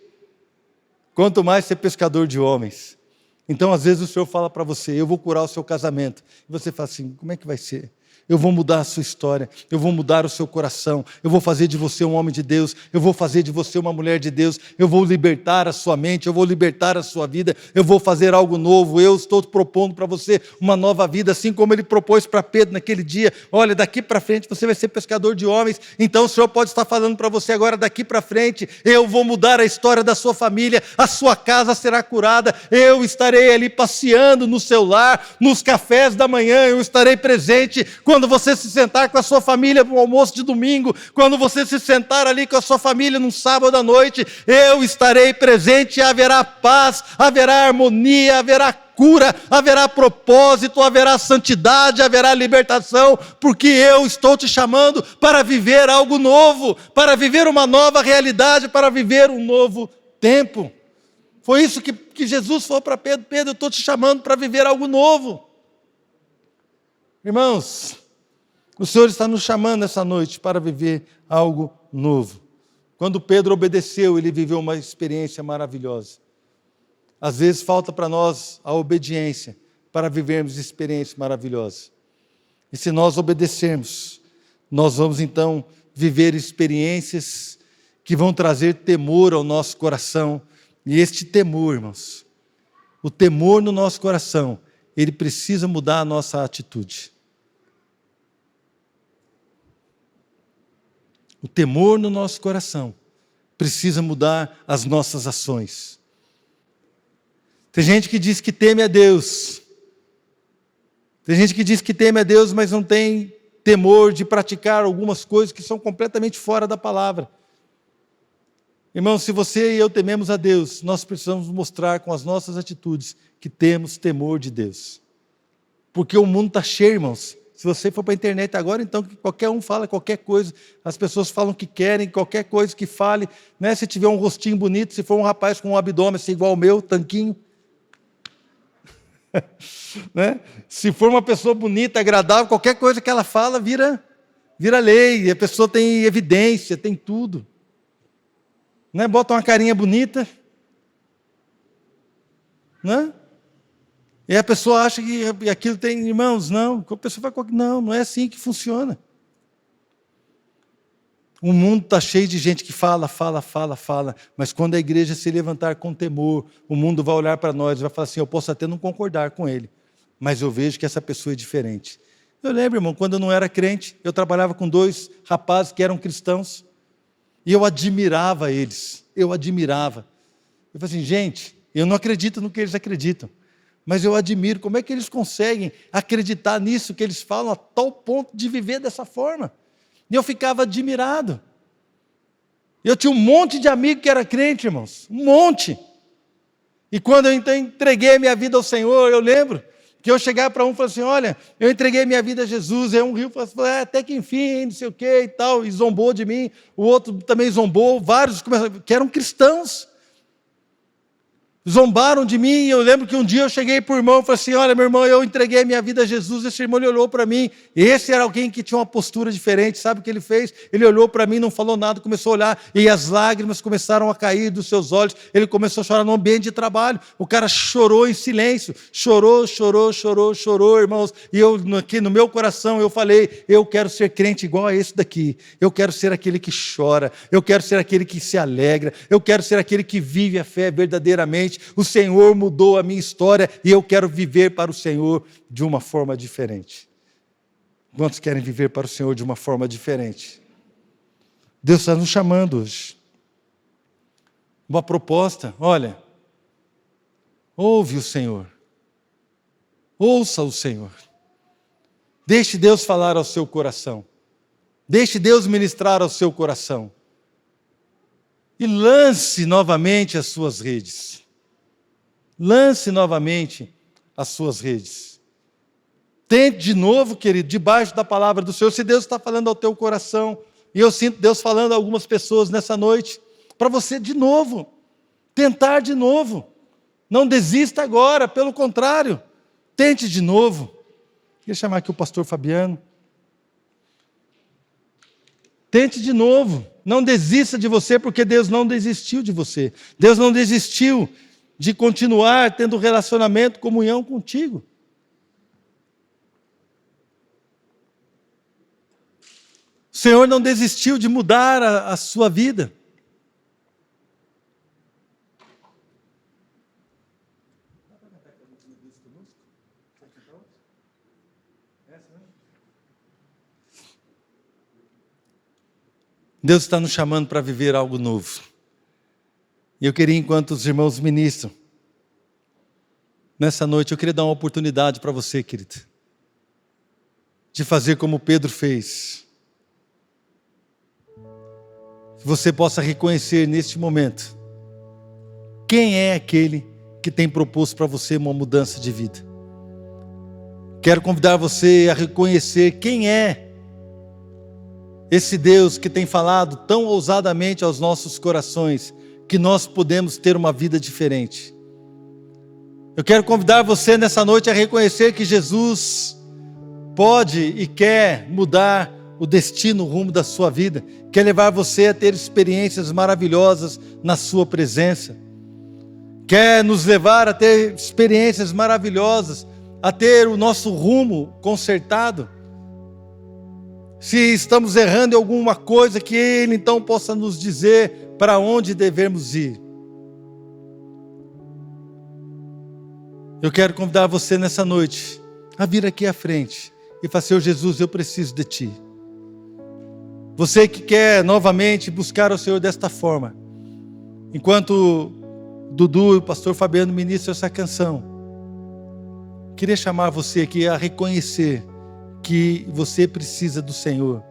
Speaker 1: Quanto mais ser pescador de homens. Então, às vezes, o Senhor fala para você: eu vou curar o seu casamento. E você fala assim: como é que vai ser? Eu vou mudar a sua história, eu vou mudar o seu coração, eu vou fazer de você um homem de Deus, eu vou fazer de você uma mulher de Deus, eu vou libertar a sua mente, eu vou libertar a sua vida, eu vou fazer algo novo, eu estou propondo para você uma nova vida, assim como Ele propôs para Pedro naquele dia: olha, daqui para frente você vai ser pescador de homens. Então o Senhor pode estar falando para você agora: daqui para frente eu vou mudar a história da sua família, a sua casa será curada, eu estarei ali passeando no seu lar, nos cafés da manhã, eu estarei presente quando você se sentar com a sua família no almoço de domingo, quando você se sentar ali com a sua família num sábado à noite, eu estarei presente, haverá paz, haverá harmonia, haverá cura, haverá propósito, haverá santidade, haverá libertação, porque eu estou te chamando para viver algo novo, para viver uma nova realidade, para viver um novo tempo. Foi isso que Jesus falou para Pedro: Pedro, eu estou te chamando para viver algo novo. Irmãos, o Senhor está nos chamando essa noite para viver algo novo. Quando Pedro obedeceu, ele viveu uma experiência maravilhosa. Às vezes falta para nós a obediência para vivermos experiências maravilhosas. E se nós obedecermos, nós vamos então viver experiências que vão trazer temor ao nosso coração. E este temor, irmãos, o temor no nosso coração, ele precisa mudar a nossa atitude. O temor no nosso coração precisa mudar as nossas ações. Tem gente que diz que teme a Deus. Tem gente que diz que teme a Deus, mas não tem temor de praticar algumas coisas que são completamente fora da palavra. Irmãos, se você e eu tememos a Deus, nós precisamos mostrar com as nossas atitudes que temos temor de Deus. Porque o mundo está cheio, irmãos. Se você for para a internet agora, então, qualquer um fala qualquer coisa, as pessoas falam o que querem, qualquer coisa que fale, né? Se tiver um rostinho bonito, se for um rapaz com um abdômen assim, igual ao meu, tanquinho. Né? Se for uma pessoa bonita, agradável, qualquer coisa que ela fala vira lei. A pessoa tem evidência, tem tudo. Né? Bota uma carinha bonita, né? E a pessoa acha que aquilo tem, irmãos, não. A pessoa vai, não é assim que funciona. O mundo está cheio de gente que fala, mas quando a igreja se levantar com temor, o mundo vai olhar para nós e vai falar assim, eu posso até não concordar com ele, mas eu vejo que essa pessoa é diferente. Eu lembro, irmão, quando eu não era crente, eu trabalhava com 2 rapazes que eram cristãos, e eu admirava eles, eu falei assim, gente, eu não acredito no que eles acreditam, mas eu admiro como é que eles conseguem acreditar nisso que eles falam a tal ponto de viver dessa forma. E eu ficava admirado. Eu tinha um monte de amigo que era crente, irmãos. Um monte. E quando eu então entreguei a minha vida ao Senhor, eu lembro que eu chegava para um e falava assim, olha, eu entreguei a minha vida a Jesus. Aí um riu e falou assim, até que enfim, não sei o que e tal. E zombou de mim. O outro também zombou. Vários que eram cristãos. Zombaram de mim, e eu lembro que um dia eu cheguei para o irmão e falei assim, olha meu irmão, eu entreguei a minha vida a Jesus. Esse irmão ele olhou para mim, esse era alguém que tinha uma postura diferente, sabe o que ele fez? Ele olhou para mim, não falou nada, começou a olhar, e as lágrimas começaram a cair dos seus olhos, ele começou a chorar no ambiente de trabalho, o cara chorou em silêncio, chorou, irmãos, e eu aqui no meu coração eu falei, eu quero ser crente igual a esse daqui, eu quero ser aquele que chora, eu quero ser aquele que se alegra, eu quero ser aquele que vive a fé verdadeiramente. O Senhor mudou a minha história e eu quero viver para o Senhor de uma forma diferente. Quantos querem viver para o Senhor de uma forma diferente? Deus está nos chamando hoje. Uma proposta, olha, ouve o Senhor, ouça o Senhor, deixe Deus falar ao seu coração, deixe Deus ministrar ao seu coração e lance novamente as suas redes. Lance novamente as suas redes. Tente de novo, querido, debaixo da palavra do Senhor. Se Deus está falando ao teu coração, e eu sinto Deus falando a algumas pessoas nessa noite, para você de novo, tentar de novo. Não desista agora, pelo contrário, tente de novo. Queria chamar aqui o pastor Fabiano. Tente de novo. Não desista de você, porque Deus não desistiu de você. Deus não desistiu de continuar tendo relacionamento, comunhão contigo. O Senhor não desistiu de mudar a sua vida. Deus está nos chamando para viver algo novo. E eu queria, enquanto os irmãos ministram, nessa noite, eu queria dar uma oportunidade para você, querido, de fazer como Pedro fez. Que você possa reconhecer neste momento, quem é aquele que tem proposto para você uma mudança de vida. Quero convidar você a reconhecer quem é esse Deus que tem falado tão ousadamente aos nossos corações, que nós podemos ter uma vida diferente. Eu quero convidar você nessa noite a reconhecer que Jesus pode e quer mudar o destino, o rumo da sua vida, quer levar você a ter experiências maravilhosas na sua presença, quer nos levar a ter experiências maravilhosas, a ter o nosso rumo consertado. Se estamos errando em alguma coisa, que Ele então possa nos dizer para onde devemos ir. Eu quero convidar você nessa noite a vir aqui à frente e falar: Senhor Jesus, eu preciso de Ti. Você que quer novamente buscar o Senhor desta forma, enquanto Dudu e o pastor Fabiano ministram essa canção, queria chamar você aqui a reconhecer que você precisa do Senhor,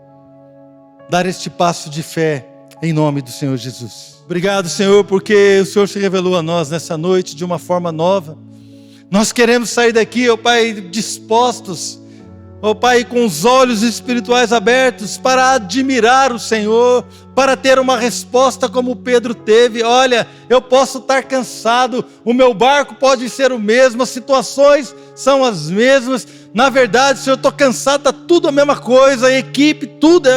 Speaker 1: dar este passo de fé em nome do Senhor Jesus. Obrigado, Senhor, porque o Senhor se revelou a nós nessa noite de uma forma nova. Nós queremos sair daqui, ó Pai, dispostos Ó Pai, com os olhos espirituais abertos para admirar o Senhor, para ter uma resposta como Pedro teve. Olha, eu posso estar cansado, o meu barco pode ser o mesmo, as situações são as mesmas. Na verdade, Senhor, eu estou cansado, está tudo a mesma coisa, a equipe, tudo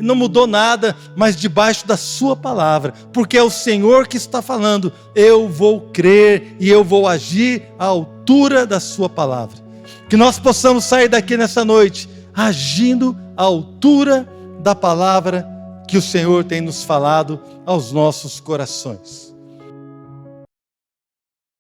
Speaker 1: não mudou nada, mas debaixo da sua palavra, porque é o Senhor que está falando, eu vou crer e eu vou agir à altura da sua palavra. Que nós possamos sair daqui nessa noite agindo à altura da palavra que o Senhor tem nos falado aos nossos corações.